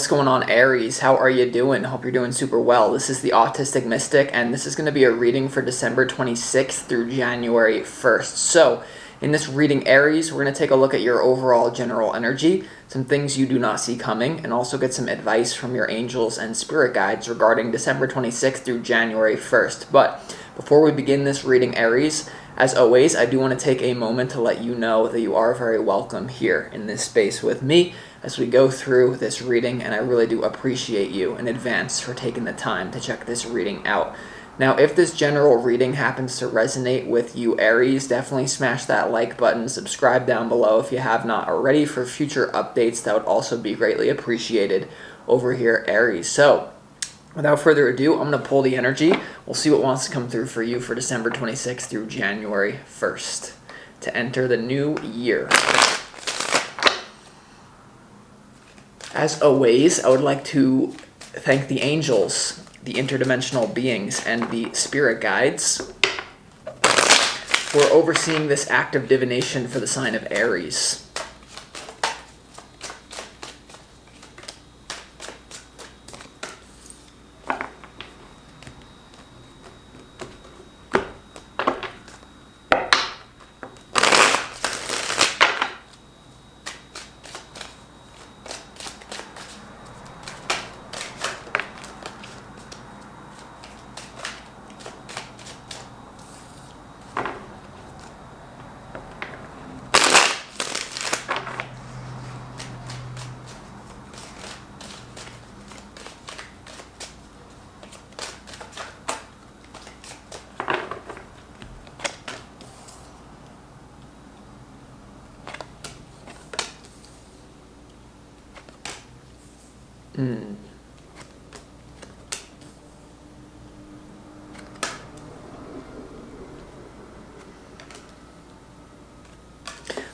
What's going on, Aries? How are you doing? Hope you're doing super well. This is the Autistic Mystic, and this is going to be a reading for December 26th through January 1st. So, in this reading, Aries, we're going to take a look at your overall general energy, some things you do not see coming, and also get some advice from your angels and spirit guides regarding December 26th through January 1st. But before we begin this reading, Aries, as always, I do want to take a moment to let you know that you are very welcome here in this space with me as we go through this reading, and I really do appreciate you in advance for taking the time to check this reading out. Now, if this general reading happens to resonate with you, Aries, definitely smash that like button, subscribe down below if you have not already for future updates. That would also be greatly appreciated over here, Aries. So, without further ado, I'm going to pull the energy. We'll see what wants to come through for you for December 26th through January 1st to enter the new year. As always, I would like to thank the angels, the interdimensional beings, and the spirit guides for overseeing this act of divination for the sign of Aries.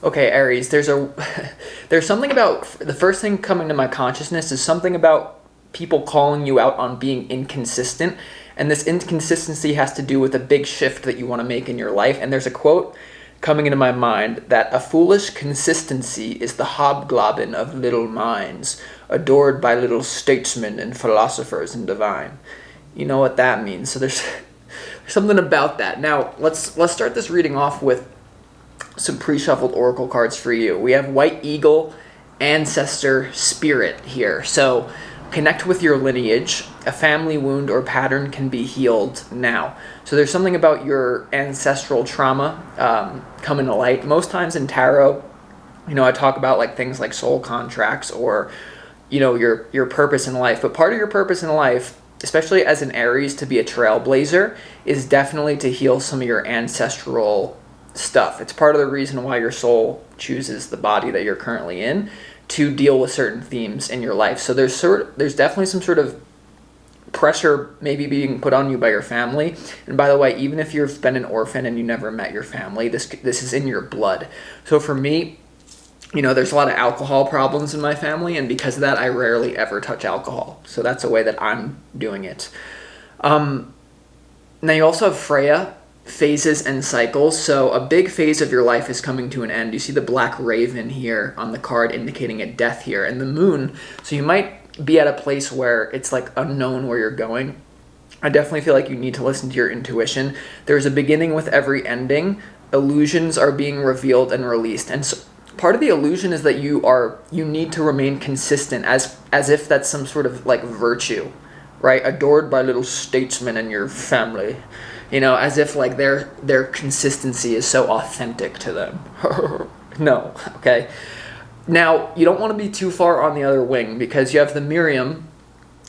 Okay, Aries, there's something about, the first thing coming to my consciousness is something about people calling you out on being inconsistent, and this inconsistency has to do with a big shift that you want to make in your life. And there's a quote coming into my mind that a foolish consistency is the hobgoblin of little minds, adored by little statesmen and philosophers and divine. You know what that means. So there's something about that. Now, let's start this reading off with some pre-shuffled oracle cards for you. We have White Eagle, Ancestor, Spirit here. So connect with your lineage. A family wound or pattern can be healed now. So there's something about your ancestral trauma coming to light. Most times in tarot, I talk about like things like soul contracts or, your purpose in life. But part of your purpose in life, especially as an Aries, to be a trailblazer, is definitely to heal some of your ancestral stuff. It's part of the reason why your soul chooses the body that you're currently in to deal with certain themes in your life. So there's definitely some sort of pressure maybe being put on you by your family. And by the way, even if you've been an orphan and you never met your family, this is in your blood. So for me, there's a lot of alcohol problems in my family, and because of that, I rarely ever touch alcohol. So that's a way that I'm doing it. Now you also have Freya, phases and cycles. So a big phase of your life is coming to an end. You see the black raven here on the card indicating a death here, and the moon. So you might be at a place where it's like unknown where you're going. I definitely feel like you need to listen to your intuition. There's a beginning with every ending. Illusions are being revealed and released, and so part of the illusion is that you need to remain consistent, as if that's some sort of like virtue, right? Adored by little statesmen in your family. As if like their consistency is so authentic to them. No, okay? Now, you don't want to be too far on the other wing, because you have the Miriam,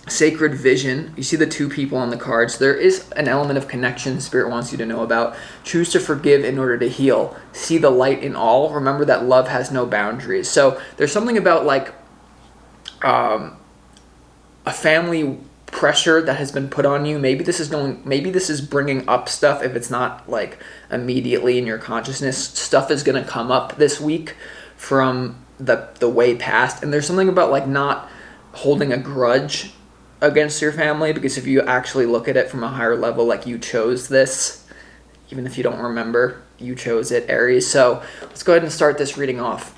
Sacred Vision. You see the two people on the cards. There is an element of connection Spirit wants you to know about. Choose to forgive in order to heal. See the light in all. Remember that love has no boundaries. So there's something about like a family pressure that has been put on you. Maybe this is bringing up stuff. If it's not like immediately in your consciousness, stuff is going to come up this week from the way past. And there's something about like not holding a grudge against your family, because if you actually look at it from a higher level, like you chose this, even if you don't remember, you chose it, Aries. So let's go ahead and start this reading off.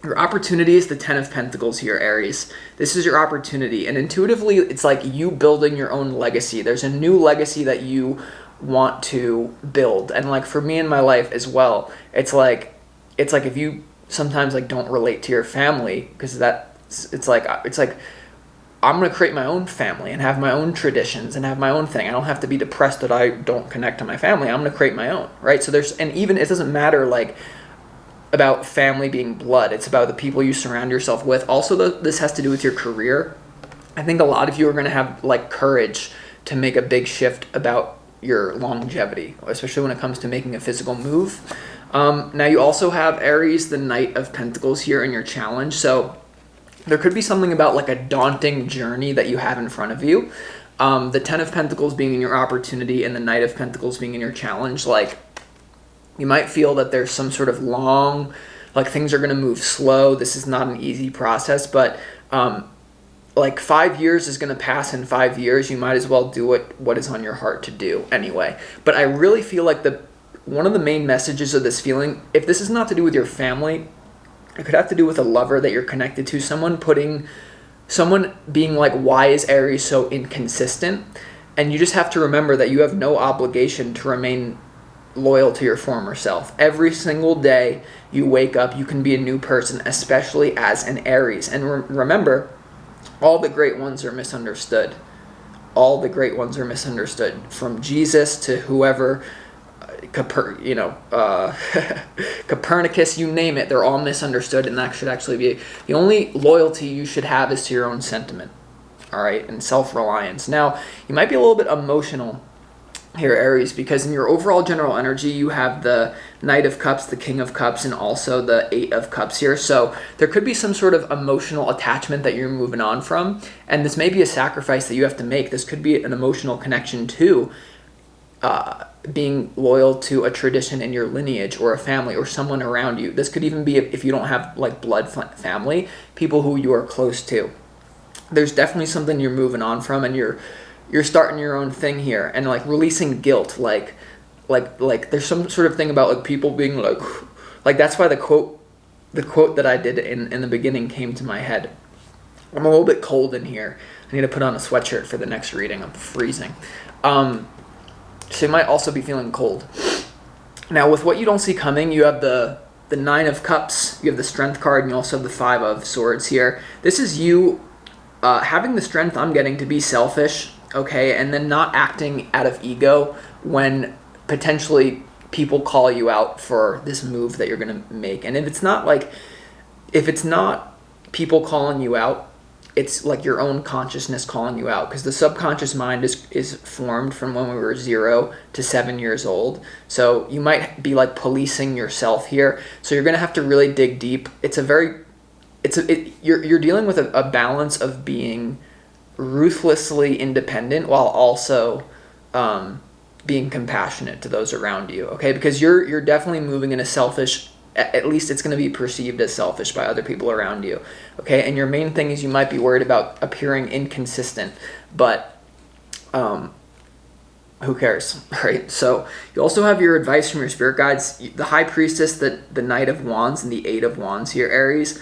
Your opportunity is the Ten of Pentacles here, Aries. This is your opportunity. And intuitively, it's like you building your own legacy. There's a new legacy that you want to build. And like for me in my life as well, it's like if you sometimes like don't relate to your family, because it's like I'm going to create my own family and have my own traditions and have my own thing. I don't have to be depressed that I don't connect to my family. I'm going to create my own, right? So and even it doesn't matter like about family being blood. It's about the people you surround yourself with. Also, this has to do with your career. I think a lot of you are going to have like courage to make a big shift about your longevity, especially when it comes to making a physical move. Now you also have Aries, the Knight of Pentacles here in your challenge. So there could be something about like a daunting journey that you have in front of you. The Ten of Pentacles being in your opportunity and the Knight of Pentacles being in your challenge. Like you might feel that there's some sort of long, like things are going to move slow. This is not an easy process, but like 5 years is going to pass in 5 years. You might as well do what is on your heart to do anyway. But I really feel like one of the main messages of this feeling, if this is not to do with your family, it could have to do with a lover that you're connected to, someone being like, why is Aries so inconsistent? And you just have to remember that you have no obligation to remain loyal to your former self. Every single day you wake up, you can be a new person, especially as an Aries. And remember, all the great ones are misunderstood. All the great ones are misunderstood. From Jesus to whoever, Copernicus, you name it, they're all misunderstood, and that should actually be the only loyalty you should have is to your own sentiment, all right, and self-reliance. Now, you might be a little bit emotional here, Aries, because in your overall general energy, you have the Knight of Cups, the King of Cups, and also the Eight of Cups here. So there could be some sort of emotional attachment that you're moving on from, and this may be a sacrifice that you have to make. This could be an emotional connection to being loyal to a tradition in your lineage or a family or someone around you. This could even be if you don't have like blood family, people who you are close to. There's definitely something you're moving on from, and you're starting your own thing here, and like releasing guilt. Like there's some sort of thing about like people being like that's why the quote that I did in the beginning came to my head. I'm a little bit cold in here. I need to put on a sweatshirt for the next reading. I'm freezing. So you might also be feeling cold. Now, with what you don't see coming, you have the Nine of Cups, you have the Strength card, and you also have the Five of Swords here. This is you having the strength, I'm getting, to be selfish, okay, and then not acting out of ego when potentially people call you out for this move that you're going to make. And if it's not people calling you out, it's like your own consciousness calling you out, because the subconscious mind is formed from when we were 0 to 7 years old. So you might be like policing yourself here. So you're going to have to really dig deep. You're dealing with a balance of being ruthlessly independent while also being compassionate to those around you, okay? Because you're definitely moving in a selfish, at least it's going to be perceived as selfish by other people around you, okay? And your main thing is you might be worried about appearing inconsistent, but who cares, right? So you also have your advice from your spirit guides, the High Priestess, the Knight of Wands, and the Eight of Wands here, Aries.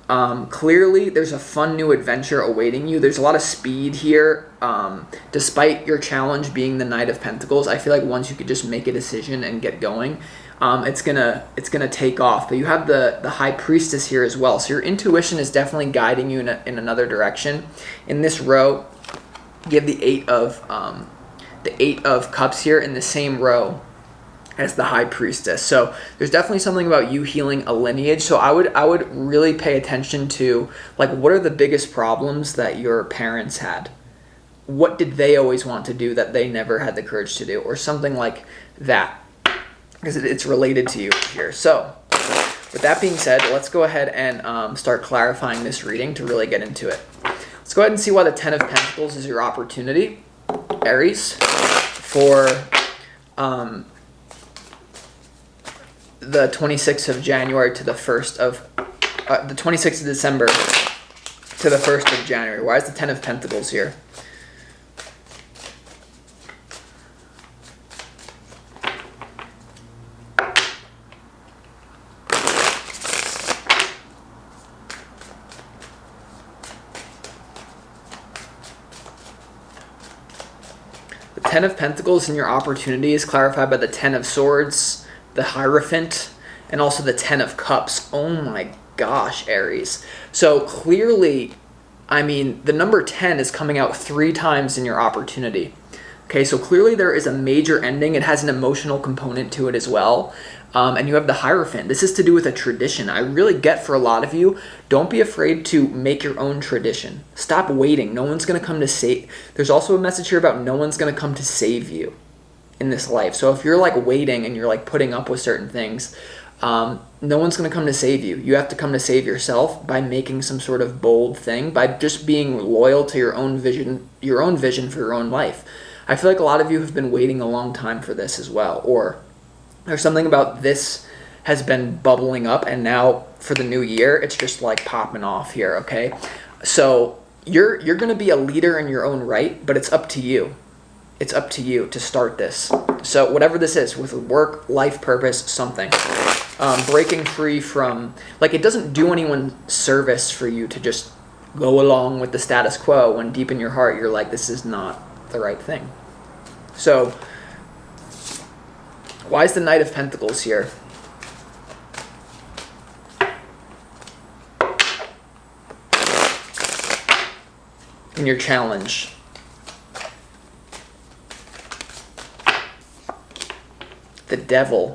Clearly, there's a fun new adventure awaiting you. There's a lot of speed here. Despite your challenge being the Knight of Pentacles, I feel like once you could just make a decision and get going, it's gonna take off. But you have the High Priestess here as well, so your intuition is definitely guiding you in another direction. In this row, you have the Eight of Cups here in the same row as the High Priestess. So there's definitely something about you healing a lineage. So I would really pay attention to like, what are the biggest problems that your parents had? What did they always want to do that they never had the courage to do, or something like that, because it's related to you here. So with that being said, let's go ahead and start clarifying this reading to really get into it. Let's go ahead and see why the Ten of Pentacles is your opportunity, Aries, for the 26th of January to the 1st of the 26th of December to the 1st of January. Why is the Ten of Pentacles here? Ten of Pentacles in your opportunity is clarified by the Ten of Swords, the Hierophant, and also the Ten of Cups. Oh my gosh, Aries. So clearly, I mean, the number 10 is coming out 3 times in your opportunity. Okay, so clearly there is a major ending. It has an emotional component to it as well. And you have the Hierophant. This is to do with a tradition. I really get for a lot of you, don't be afraid to make your own tradition. Stop waiting. No one's going to come to save. There's also a message here about no one's going to come to save you in this life. So if you're like waiting and you're like putting up with certain things, no one's going to come to save you. You have to come to save yourself by making some sort of bold thing, by just being loyal to your own vision for your own life. I feel like a lot of you have been waiting a long time for this as well, or there's something about this has been bubbling up, and now for the new year, it's just like popping off here, okay? So you're going to be a leader in your own right, but it's up to you. It's up to you to start this. So whatever this is, with work, life purpose, something. Breaking free from, like, it doesn't do anyone service for you to just go along with the status quo when deep in your heart you're like, this is not the right thing. So why is the Knight of Pentacles here? In your challenge. The Devil.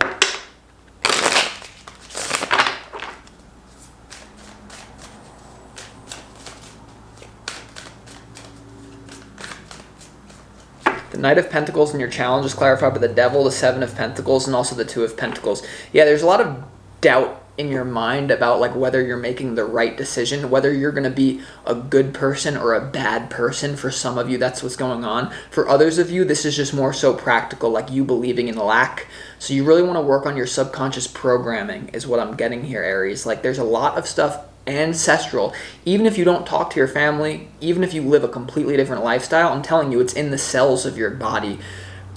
The Knight of Pentacles in your challenge is clarified by the Devil, the Seven of Pentacles, and also the Two of Pentacles. Yeah, there's a lot of doubt in your mind about like whether you're making the right decision, whether you're going to be a good person or a bad person. For some of you, that's what's going on. For others of you, this is just more so practical, like you believing in lack. So you really want to work on your subconscious programming is what I'm getting here, Aries. Like there's a lot of stuff ancestral. Even if you don't talk to your family, even if you live a completely different lifestyle, I'm telling you, it's in the cells of your body.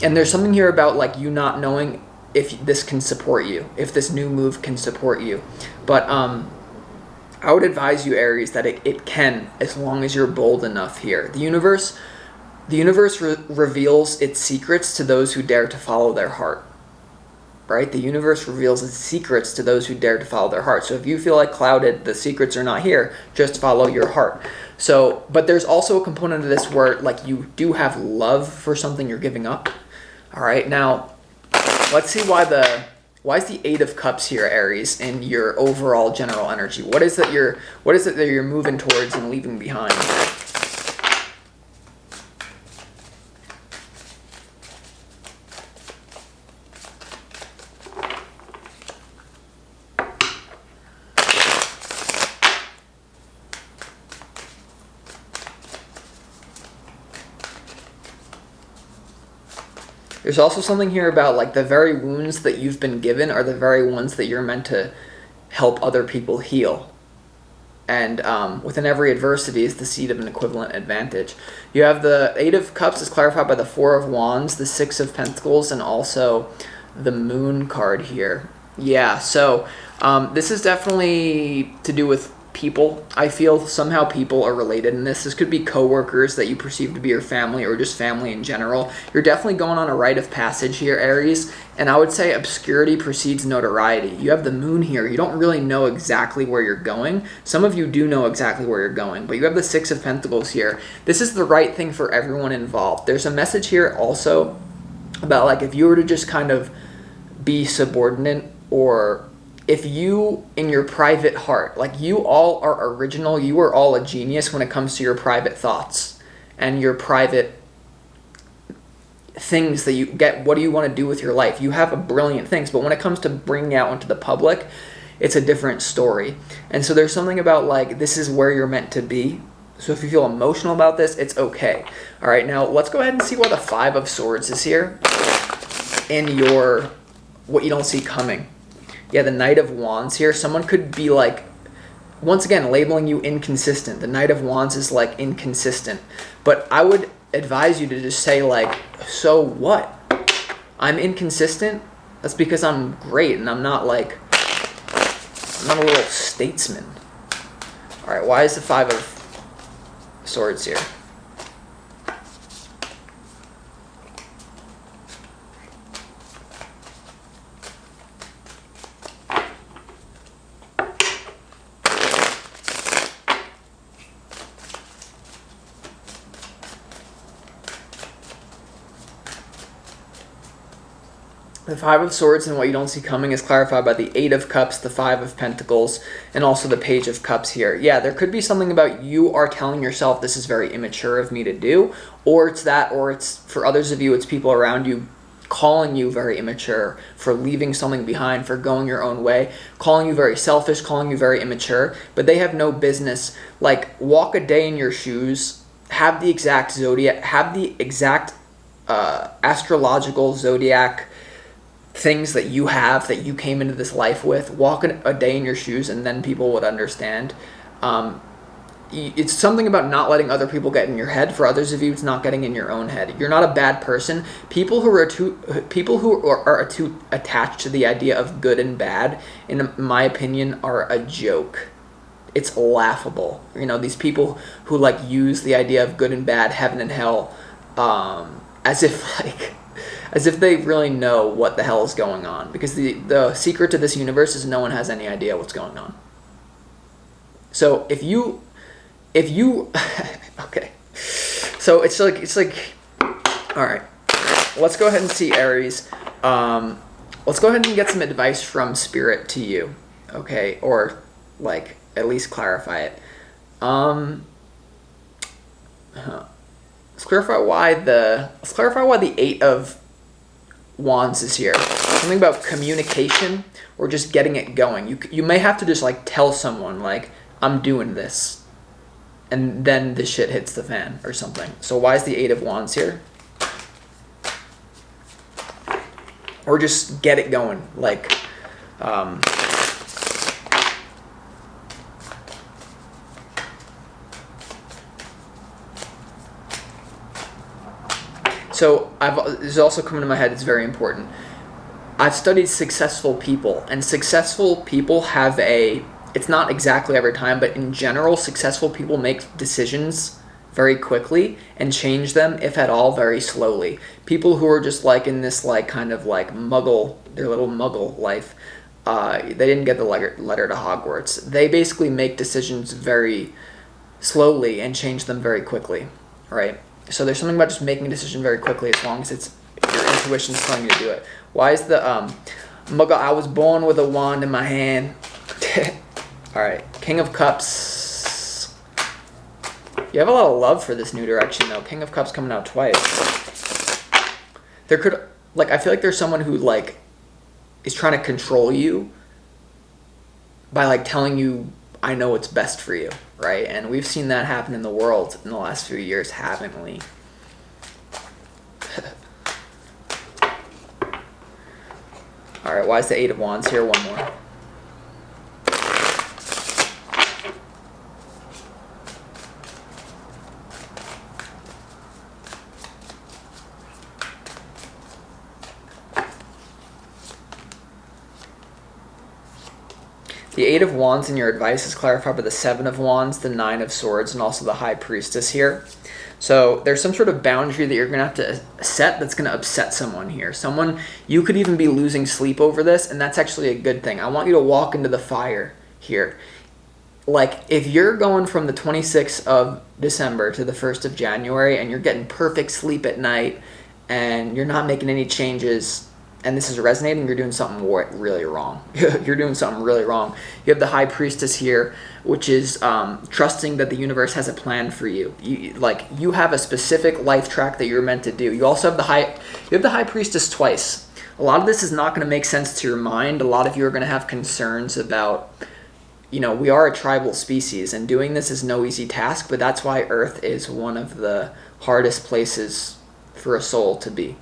And there's something here about like you not knowing if this can support you, if this new move can support you. But I would advise you, Aries, that it can, as long as you're bold enough here. The universe reveals its secrets to those who dare to follow their heart. Right? The universe reveals its secrets to those who dare to follow their heart. So if you feel like clouded, the secrets are not here, just follow your heart. So, but there's also a component of this where like you do have love for something you're giving up. All right, now let's see why is the Eight of Cups here, Aries, in your overall general energy? What is it that you're moving towards and leaving behind? There's also something here about like the very wounds that you've been given are the very ones that you're meant to help other people heal. And within every adversity is the seed of an equivalent advantage. You have the Eight of Cups is clarified by the Four of Wands, the Six of Pentacles, and also the Moon card here. Yeah, so this is definitely to do with people. I feel somehow people are related in this. This could be coworkers that you perceive to be your family or just family in general. You're definitely going on a rite of passage here, Aries, and I would say obscurity precedes notoriety. You have the Moon here. You don't really know exactly where you're going. Some of you do know exactly where you're going, but you have the Six of Pentacles here. This is the right thing for everyone involved. There's a message here also about like if you were to just kind of be subordinate, or if you, in your private heart, like you all are original, you are all a genius when it comes to your private thoughts and your private things that you get. What do you want to do with your life? You have a brilliant things, but when it comes to bringing out into the public, it's a different story. And so there's something about like, this is where you're meant to be. So if you feel emotional about this, it's okay. All right, now let's go ahead and see why the Five of Swords is here in your, what you don't see coming. Yeah, the Knight of Wands here. Someone could be like, once again, labeling you inconsistent. The Knight of Wands is like inconsistent. But I would advise you to just say like, so what? I'm inconsistent? That's because I'm great and I'm not a little statesman. All right, why is the Five of Swords here? The Five of Swords and what you don't see coming is clarified by the Eight of Cups, the Five of Pentacles, and also the Page of Cups here. Yeah, there could be something about you are telling yourself this is very immature of me to do, or it's that, or it's, for others of you, it's people around you calling you very immature for leaving something behind, for going your own way, calling you very selfish, calling you very immature, but they have no business. Like, walk a day in your shoes, have the exact zodiac, have the exact astrological zodiac things that you have, that you came into this life with. Walk a day in your shoes, and then people would understand. It's something about not letting other people get in your head. For others of you, it's not getting in your own head. You're not a bad person. People who are too attached to the idea of good and bad, in my opinion, are a joke. It's laughable. You know, these people who like use the idea of good and bad, heaven and hell, as if they really know what the hell is going on. Because the secret to this universe is no one has any idea what's going on. So if you okay, so it's like all right, let's go ahead and see Aries. Let's go ahead and get some advice from Spirit to you, okay, or like at least clarify it. Let's clarify why the Eight of Wands is here. Something about communication or just getting it going. You may have to just like tell someone like, I'm doing this, and then the shit hits the fan or something. So why is the Eight of Wands here? Or just get it going, like so this is also coming to my head. It's very important. I've studied successful people, and successful people have it's not exactly every time, but in general, successful people make decisions very quickly and change them, if at all, very slowly. People who are just like in this like kind of like their little muggle life, they didn't get the letter to Hogwarts. They basically make decisions very slowly and change them very quickly, right? So there's something about just making a decision very quickly, as long as it's your intuition's telling you to do it. Why is the muggle? I was born with a wand in my hand. All right, King of Cups. You have a lot of love for this new direction, though. King of Cups coming out twice. There could, like, I feel like there's someone who, like, is trying to control you by, like, telling you, I know what's best for you, right? And we've seen that happen in the world in the last few years, haven't we? All right, why is the Eight of Wands here? One more. The Eight of Wands in your advice is clarified by the Seven of Wands, the Nine of Swords, and also the High Priestess here. So there's some sort of boundary that you're going to have to set that's going to upset someone here. You could even be losing sleep over this, and that's actually a good thing. I want you to walk into the fire here. Like, if you're going from the 26th of December to the 1st of January, and you're getting perfect sleep at night, and you're not making any changes, and this is resonating, you're doing something really wrong. You're doing something really wrong. You have the High Priestess here, which is trusting that the universe has a plan for you. You have a specific life track that you're meant to do. You also have the High Priestess twice. A lot of this is not going to make sense to your mind. A lot of you are going to have concerns about, we are a tribal species, and doing this is no easy task, but that's why Earth is one of the hardest places for a soul to be.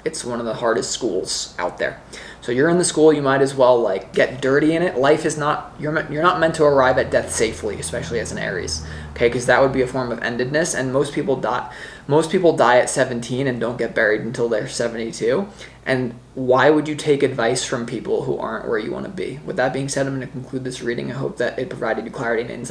It's one of the hardest schools out there. So you're in the school, you might as well like get dirty in it. Life is not, you're not meant to arrive at death safely, especially as an Aries. Okay, because that would be a form of endedness, and most people die at 17 and don't get buried until they're 72. And why would you take advice from people who aren't where you want to be? With that being said, I'm going to conclude this reading. I hope that it provided you clarity and insight.